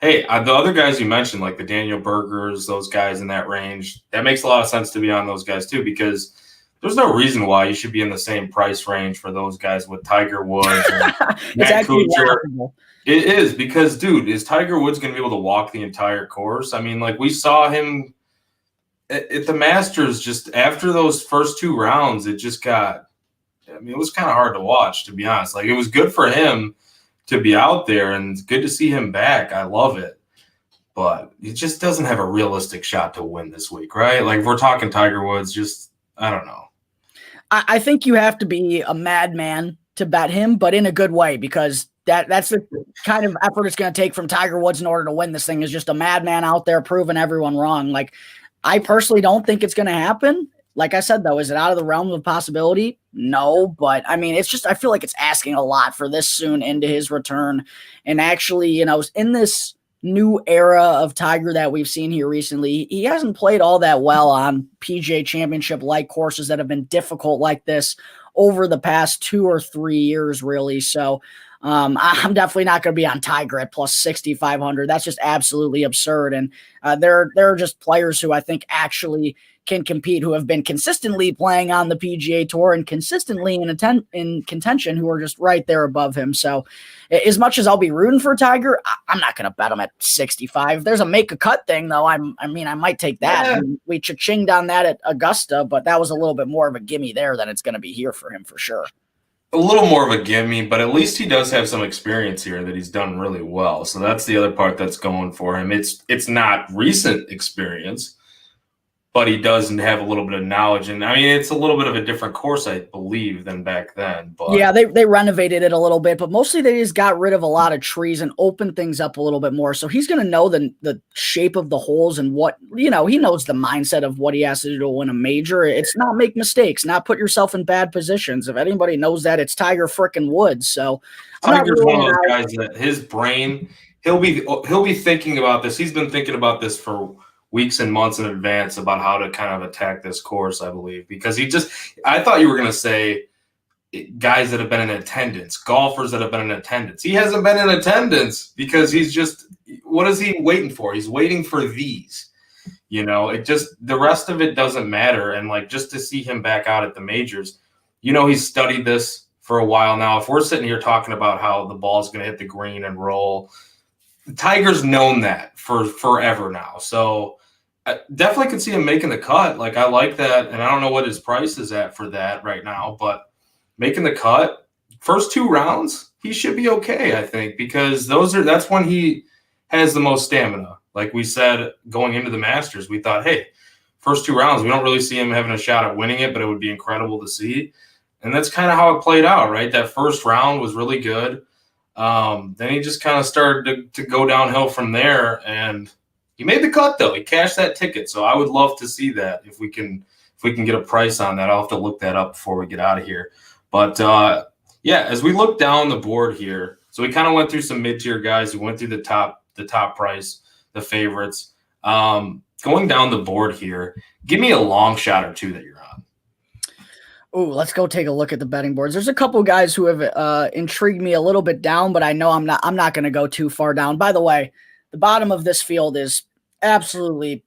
hey, the other guys you mentioned, like the Daniel Bergers, those guys in that range, that makes a lot of sense to be on those guys too, because there's no reason why you should be in the same price range for those guys with Tiger Woods and Matt Kuchar. It is, because, dude, is Tiger Woods going to be able to walk the entire course? I mean, we saw him at the Masters just after those first 2 rounds. It just got – it was kind of hard to watch, to be honest. It was good for him to be out there, and it's good to see him back. I love it. But he just doesn't have a realistic shot to win this week, right? If we're talking Tiger Woods, I don't know. I think you have to be a madman to bet him, but in a good way, because that's the kind of effort it's going to take from Tiger Woods in order to win this thing, is just a madman out there proving everyone wrong. I personally don't think it's going to happen. Like I said, though, is it out of the realm of possibility? No, but it's just, I feel like it's asking a lot for this soon into his return. And actually, in this new era of Tiger that we've seen here recently, he hasn't played all that well on PGA Championship-like courses that have been difficult like this over the past 2 or 3 years, really. So I'm definitely not going to be on Tiger at plus 6,500. That's just absolutely absurd. And there are just players who I think actually can compete, who have been consistently playing on the PGA Tour and consistently in contention, who are just right there above him. So as much as I'll be rooting for Tiger, I'm not going to bet him at 65. There's a make a cut thing, though. I might take that. Yeah. We cha-chinged on that at Augusta, but that was a little bit more of a gimme there than it's going to be here for him for sure. A little more of a gimme, but at least he does have some experience here that he's done really well. So that's the other part that's going for him. It's not recent experience, but he doesn't have a little bit of knowledge. And it's a little bit of a different course, I believe, than back then. But yeah, they renovated it a little bit, but mostly they just got rid of a lot of trees and opened things up a little bit more. So he's going to know the shape of the holes and what, he knows the mindset of what he has to do to win a major. It's not make mistakes, not put yourself in bad positions. If anybody knows that, it's Tiger frickin' Woods. So Tiger's one of those guys that his brain, he'll be thinking about this. He's been thinking about this for weeks and months in advance about how to kind of attack this course, I believe, because I thought you were going to say guys that have been in attendance, golfers that have been in attendance. He hasn't been in attendance because what is he waiting for? He's waiting for these, the rest of it doesn't matter. And just to see him back out at the majors, he's studied this for a while now. If we're sitting here talking about how the ball's going to hit the green and roll, Tiger's known that for forever now. So I definitely could see him making the cut. Like, I like that, and I don't know what his price is at for that right now, but making the cut, first 2 rounds, he should be okay, I think, because that's when he has the most stamina. Like we said, going into the Masters, we thought, hey, first 2 rounds, we don't really see him having a shot at winning it, but it would be incredible to see. And that's kind of how it played out, right? That first round was really good. Then he just kind of started to go downhill from there, and he made the cut though. He cashed that ticket, so I would love to see that if we can get a price on that. I'll have to look that up before we get out of here. But yeah, as we look down the board here, so we kind of went through some mid-tier guys. We went through the top price, the favorites. Going down the board here, give me a long shot or two that you're on. Oh, let's go take a look at the betting boards. There's a couple guys who have intrigued me a little bit down, but I know I'm not going to go too far down. By the way, the bottom of this field is absolutely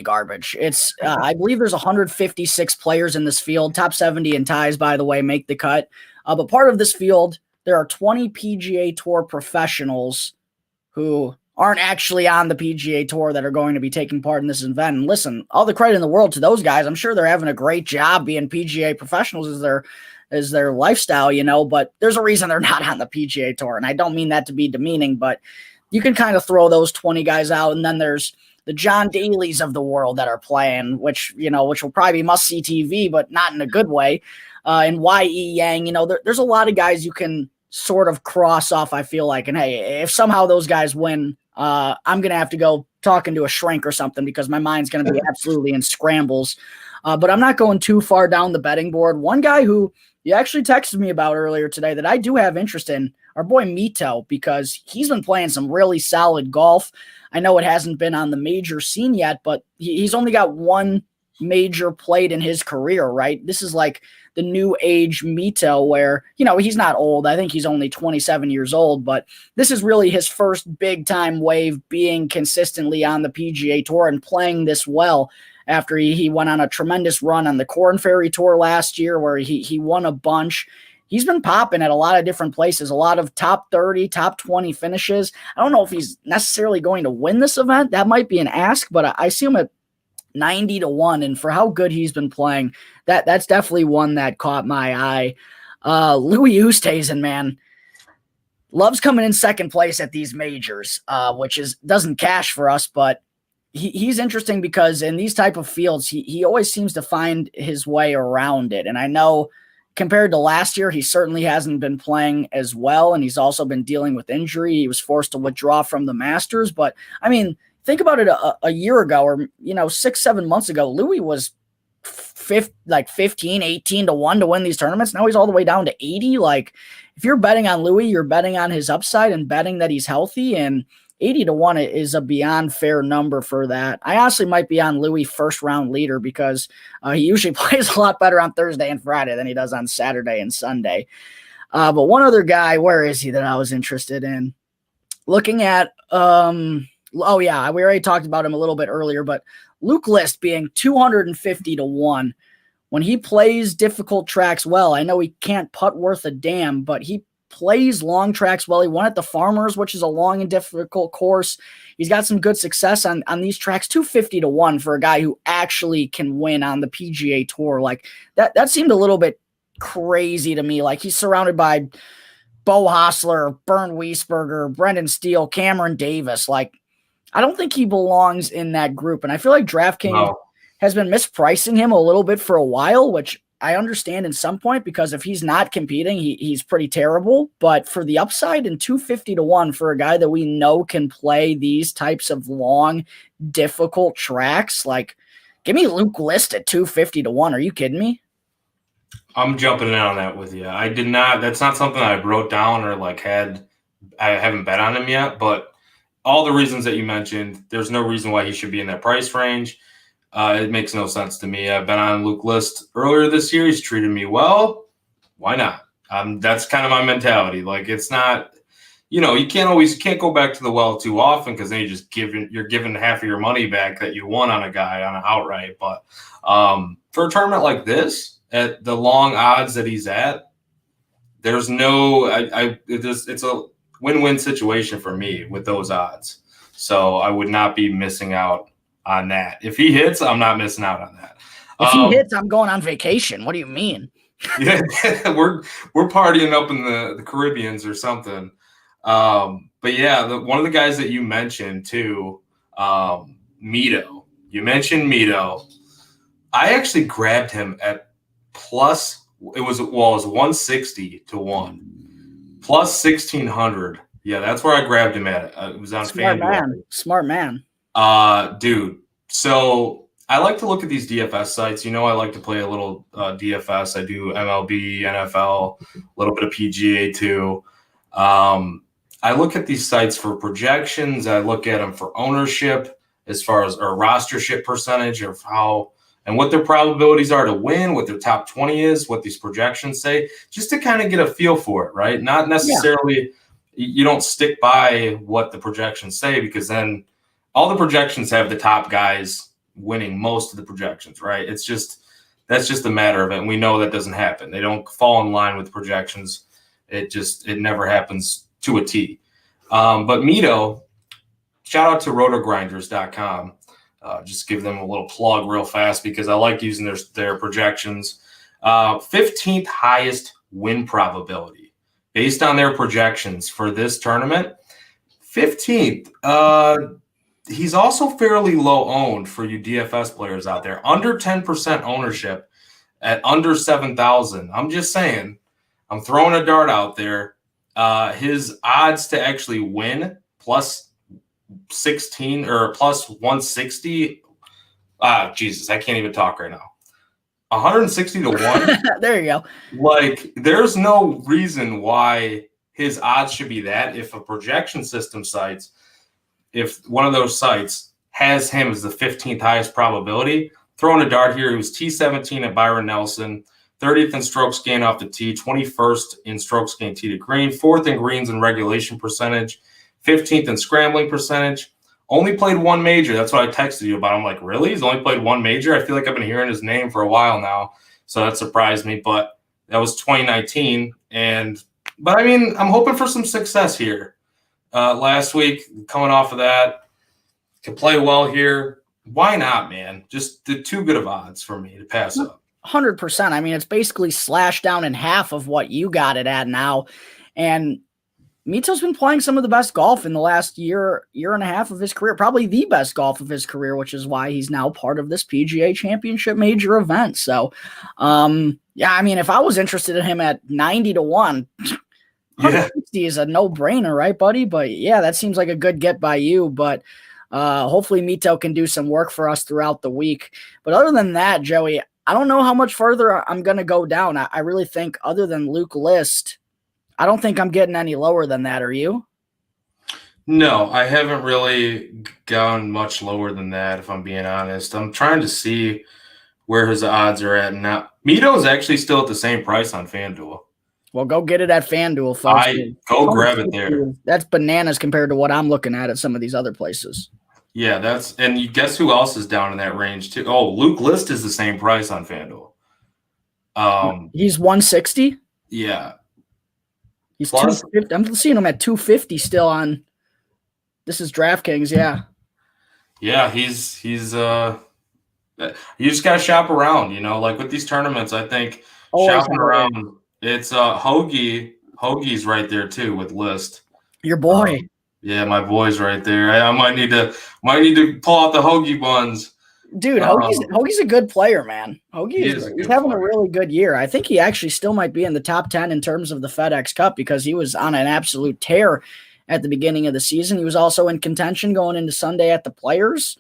garbage. It's I believe there's 156 players in this field. Top 70 in ties, by the way, make the cut. But part of this field, there are 20 PGA Tour professionals who aren't actually on the PGA Tour that are going to be taking part in this event. And listen, all the credit in the world to those guys. I'm sure they're having a great job being PGA professionals as their lifestyle, but there's a reason they're not on the PGA Tour. And I don't mean that to be demeaning, but you can kind of throw those 20 guys out. And then there's the John Daly's of the world that are playing, which will probably be must-see TV, but not in a good way. And Y.E. Yang, there's a lot of guys you can sort of cross off, I feel like. And hey, if somehow those guys win, I'm going to have to go talking to a shrink or something because my mind's going to be absolutely in scrambles. But I'm not going too far down the betting board. One guy who you actually texted me about earlier today that I do have interest in, our boy Mito, because he's been playing some really solid golf. I know it hasn't been on the major scene yet, but he's only got one major played in his career, right? This is like the new age Mito where, he's not old. I think he's only 27 years old, but this is really his first big time wave being consistently on the PGA Tour and playing this well after he went on a tremendous run on the Corn Ferry Tour last year where he won a bunch. He's been popping at a lot of different places, a lot of top 30, top 20 finishes. I don't know if he's necessarily going to win this event. That might be an ask, but I see him at 90-1. And for how good he's been playing, that's definitely one that caught my eye. Louis Oosthuizen, man, loves coming in second place at these majors, which doesn't cash for us, but he's interesting because in these type of fields, he always seems to find his way around it. And I know compared to last year, he certainly hasn't been playing as well, and he's also been dealing with injury. He was forced to withdraw from the Masters. But, I mean, think about it a year ago or, 6-7 months ago, Louis was 15, 18-1 to win these tournaments. Now he's all the way down to 80. Like, if you're betting on Louis, you're betting on his upside and betting that he's healthy, and 80-1 is a beyond fair number for that. I honestly might be on Louis first round leader because he usually plays a lot better on Thursday and Friday than he does on Saturday and Sunday. But one other guy, where is he that I was interested in? Looking at, we already talked about him a little bit earlier, but Luke List being 250-1. When he plays difficult tracks well, I know he can't putt worth a damn, but he plays long tracks well. He won at the Farmers, which is a long and difficult course. He's got some good success on these tracks. 250-1 for a guy who actually can win on the PGA Tour. Like that seemed a little bit crazy to me. Like he's surrounded by Bo Hostler, Bernd Wiesberger, Brendan Steele, Cameron Davis. Like I don't think he belongs in that group. And I feel like DraftKings has been mispricing him a little bit for a while, which I understand in some point because if he's not competing, he's pretty terrible. But for the upside and 250-1 for a guy that we know can play these types of long, difficult tracks, like give me Luke List at 250-1. Are you kidding me? I'm jumping in on that with you. I did not. That's not something I wrote down or I haven't bet on him yet. But all the reasons that you mentioned, there's no reason why he should be in that price range. It makes no sense to me. I've been on Luke List earlier this year. He's treated me well. Why not? That's kind of my mentality. Like it's not, you can't go back to the well too often because then you're giving half of your money back that you won on a guy on an outright. But for a tournament like this, at the long odds that he's at, there's no. It's a win-win situation for me with those odds. So I would not be missing out on that. If he hits, I'm not missing out on that. If he hits, I'm going on vacation. What do you mean? Yeah, we're partying up in the Caribbeans or something. But yeah, one of the guys that you mentioned too, Mito. You mentioned Mito. I actually grabbed him at plus. It was 160 to 1, plus 1600. Yeah, that's where I grabbed him at. It was on FanDuel. Smart man. Dude. So I like to look at these DFS sites. You know, I like to play a little DFS. I do MLB, NFL, a little bit of PGA too. I look at these sites for projections. I look at them for ownership as far as or rostership percentage of how and what their probabilities are to win, what their top 20 is, what these projections say, just to kind of get a feel for it, right? Not necessarily you don't stick by what the projections say because then all the projections have the top guys winning most of the projections, right? That's just a matter of it. And we know that doesn't happen. They don't fall in line with projections. It never happens to a T. But Mito, shout out to rotogrinders.com. Just give them a little plug real fast because I like using their projections. 15th highest win probability based on their projections for this tournament. 15th. He's also fairly low owned for you DFS players out there. Under 10% ownership at under 7,000. I'm just saying. I'm throwing a dart out there. His odds to actually win plus 16 or plus 160. Jesus, I can't even talk right now. 160 to 1. There you go. Like, there's no reason why his odds should be that if a projection system sites, if one of those sites has him as the 15th highest probability. Throwing a dart here, he was T17 at Byron Nelson, 30th in strokes gained off the tee, 21st in strokes gained tee to green, 4th in greens and regulation percentage, 15th in scrambling percentage. Only played one major. That's what I texted you about. I'm like, really? He's only played one major? I feel like I've been hearing his name for a while now. So that surprised me. But that was 2019. But I mean, I'm hoping for some success here. Last week, coming off of that, can play well here. Why not, man? Just the too good of odds for me to pass up. 100%. I mean, it's basically slashed down in half of what you got it at now. And Mito's been playing some of the best golf in the last year and a half of his career, probably the best golf of his career, which is why he's now part of this PGA Championship major event. So, yeah, I mean, if I was interested in him at 90 to 1, 160 is a no-brainer, right, buddy? But yeah, that seems like a good get by you. But hopefully Mito can do some work for us throughout the week. But other than that, Joey, I don't know how much further I'm going to go down. I really think other than Luke List, I don't think I'm getting any lower than that. Are you? No, I haven't really gone much lower than that, if I'm being honest. I'm trying to see where his odds are at now. Mito is actually still at the same price on FanDuel. Well, go get it at FanDuel, folks. Go grab it there. That's bananas compared to what I'm looking at some of these other places. Yeah, and you guess who else is down in that range too? Oh, Luke List is the same price on FanDuel. He's 160? Yeah. He's 250. I'm seeing him at 250 still on. This is DraftKings, yeah. Yeah, he's you just gotta shop around, like with these tournaments, I think shopping around. It's Hoagie's right there too with List. Your boy. Yeah, my boy's right there. I might need to pull out the Hoagie buns. Dude, Hoagie's a good player, man. He's having a really good year. I think he actually still might be in the top 10 in terms of the FedEx Cup because he was on an absolute tear at the beginning of the season. He was also in contention going into Sunday at the Players.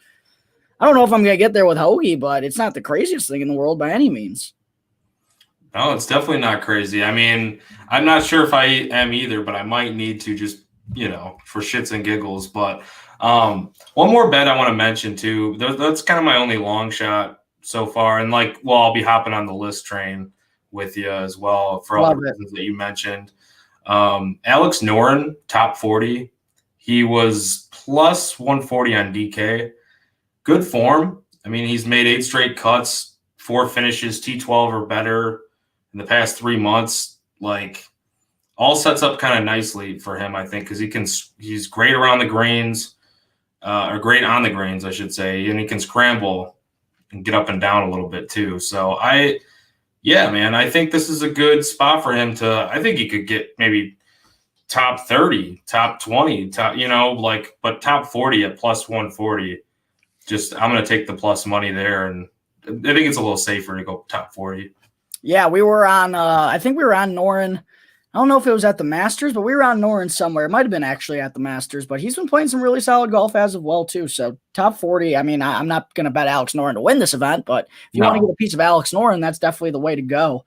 I don't know if I'm going to get there with Hoagie, but it's not the craziest thing in the world by any means. No, it's definitely not crazy. I mean, I'm not sure if I am either, but I might need to just, for shits and giggles. But one more bet I want to mention too. That's kind of my only long shot so far. And I'll be hopping on the List train with you as well for all the reasons that you mentioned. Alex Noren, top 40. He was plus 140 on DK. Good form. I mean, he's made 8 straight cuts, 4 finishes, T12 or better in the past 3 months. All sets up kind of nicely for him, I think, because he's great around the greens. or great on the greens, I should say, and he can scramble and get up and down a little bit too. So yeah, man, I think this is a good spot for him to. I think he could get maybe top 30, top 20, but top 40 at plus 140. Just I'm going to take the plus money there, and I think it's a little safer to go top 40. Yeah, we were on. I think we were on Noren. I don't know if it was at the Masters, but we were on Noren somewhere. It might have been actually at the Masters, but he's been playing some really solid golf as of well, too. So top 40, I mean, I'm not going to bet Alex Noren to win this event, but if you want to get a piece of Alex Noren, that's definitely the way to go.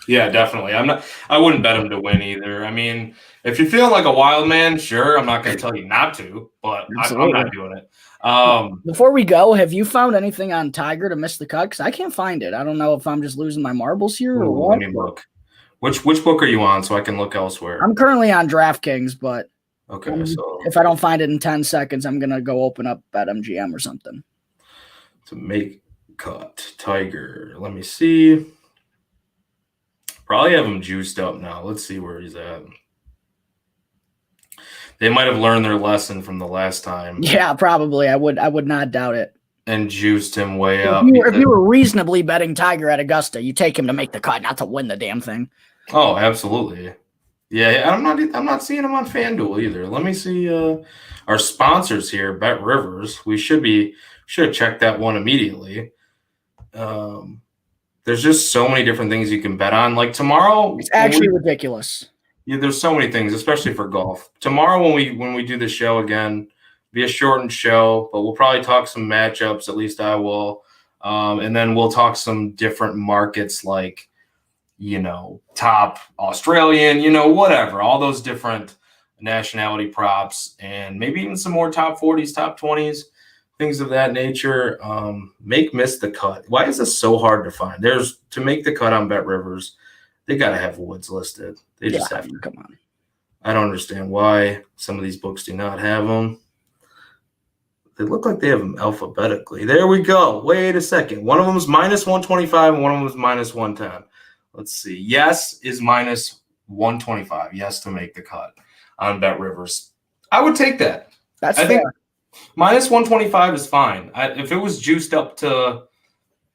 Yeah, definitely. I wouldn't bet him to win either. I mean, if you're feeling like a wild man, sure, I'm not going to tell you not to, but I'm not doing it. Before we go, have you found anything on Tiger to miss the cut? Because I can't find it. I don't know if I'm just losing my marbles here or what. Let me look. Which book are you on so I can look elsewhere? I'm currently on DraftKings, but okay, so if I don't find it in 10 seconds, I'm going to go open up BetMGM or something. To make cut, Tiger. Let me see. Probably have him juiced up now. Let's see where he's at. They might have learned their lesson from the last time. Yeah, probably. I would not doubt it. And juiced him way up. If you were reasonably betting Tiger at Augusta, you take him to make the cut, not to win the damn thing. Oh, absolutely. Yeah, I'm not seeing him on FanDuel either. Let me see our sponsors here, Bet Rivers. We should have checked that one immediately. There's just so many different things you can bet on. Like tomorrow, it's actually ridiculous. Yeah, there's so many things, especially for golf. Tomorrow, when we do the show again, be a shortened show, but we'll probably talk some matchups. At least I will, and then we'll talk some different markets like, top Australian, whatever, all those different nationality props, and maybe even some more top 40s, top 20s, things of that nature. Miss the cut. Why is this so hard to find? To make the cut on Bet Rivers, they got to have Woods listed. They just have to. Come on. I don't understand why some of these books do not have them. They look like they have them alphabetically. There we go. Wait a second. One of them is minus 125 and one of them is minus 110. Let's see. Yes is minus 125. Yes to make the cut on Bet Rivers. I would take that. I think minus 125 is fine. If it was juiced up to,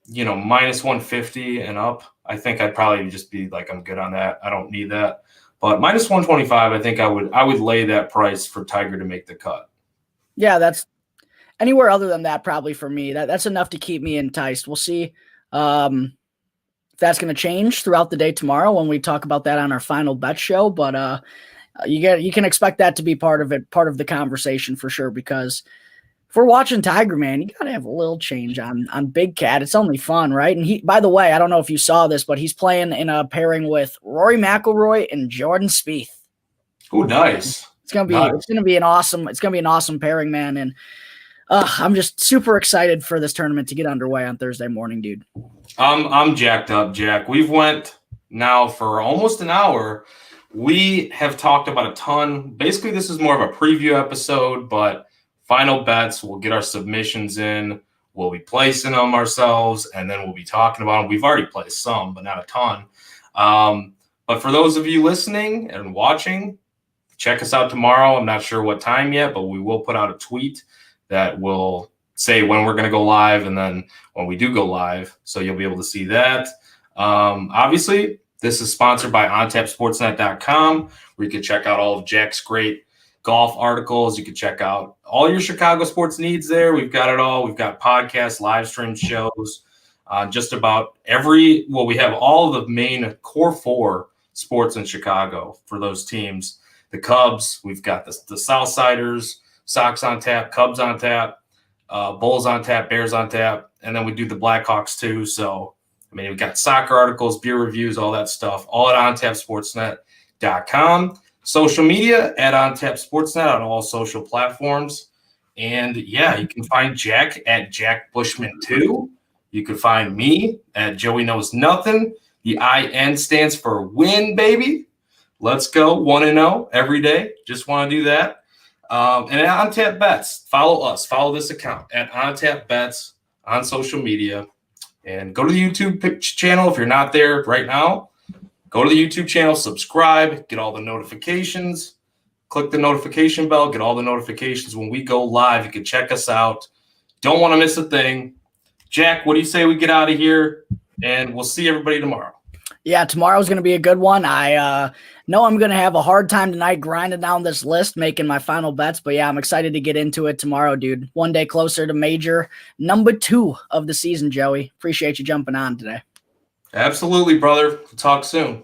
minus 150 and up, I think I'd probably just be like, I'm good on that. I don't need that. But minus 125, I think I would lay that price for Tiger to make the cut. Yeah, that's anywhere other than that probably for me. That's enough to keep me enticed. We'll see if that's going to change throughout the day tomorrow when we talk about that on our final bet show. But you can expect that to be part of it, part of the conversation for sure, because if we're watching Tiger, man, you got to have a little change on Big Cat. It's only fun, right? And by the way, I don't know if you saw this, but he's playing in a pairing with Rory McIlroy and Jordan Spieth. Oh, nice. It's going to be an awesome pairing, man. And I'm just super excited for this tournament to get underway on Thursday morning, dude. I'm jacked up, Jack. We've went now for almost an hour. We have talked about a ton. Basically, this is more of a preview episode, but final bets. We'll get our submissions in. We'll be placing them ourselves, and then we'll be talking about them. We've already placed some, but not a ton. But for those of you listening and watching, check us out tomorrow. I'm not sure what time yet, but we will put out a tweet that will say when we're going to go live and then when we do go live. So you'll be able to see that. Obviously, this is sponsored by OnTapSportsNet.com, where you can check out all of Jack's great golf articles. You can check out all your Chicago sports needs there. We've got it all. We've got podcasts, live stream shows, just about we have all of the main core four sports in Chicago for those teams. The Cubs, we've got the Southsiders, Sox on tap, Cubs on tap, Bulls on tap, Bears on tap, and then we do the Blackhawks too. So, we've got soccer articles, beer reviews, all that stuff, all at OnTapSportsNet.com. Social media at OnTapSportsNet on all social platforms. And, yeah, you can find Jack at Jack Bushman2. You can find me at Joey Knows Nothing. The IN stands for win, baby. Let's go 1-0 every day. Just want to do that. And at OnTap Bets, follow us. Follow this account at OnTap Bets on social media. And go to the YouTube channel if you're not there right now. Go to the YouTube channel, subscribe, get all the notifications, Click the notification bell, get all the notifications when we go live. You can check us out. Don't want to miss a thing. Jack, what do you say we get out of here? And we'll see everybody tomorrow. Yeah, tomorrow's going to be a good one. I know I'm going to have a hard time tonight grinding down this list, making my final bets. But yeah, I'm excited to get into it tomorrow, dude. One day closer to major number 2 of the season, Joey. Appreciate you jumping on today. Absolutely, brother. We'll talk soon.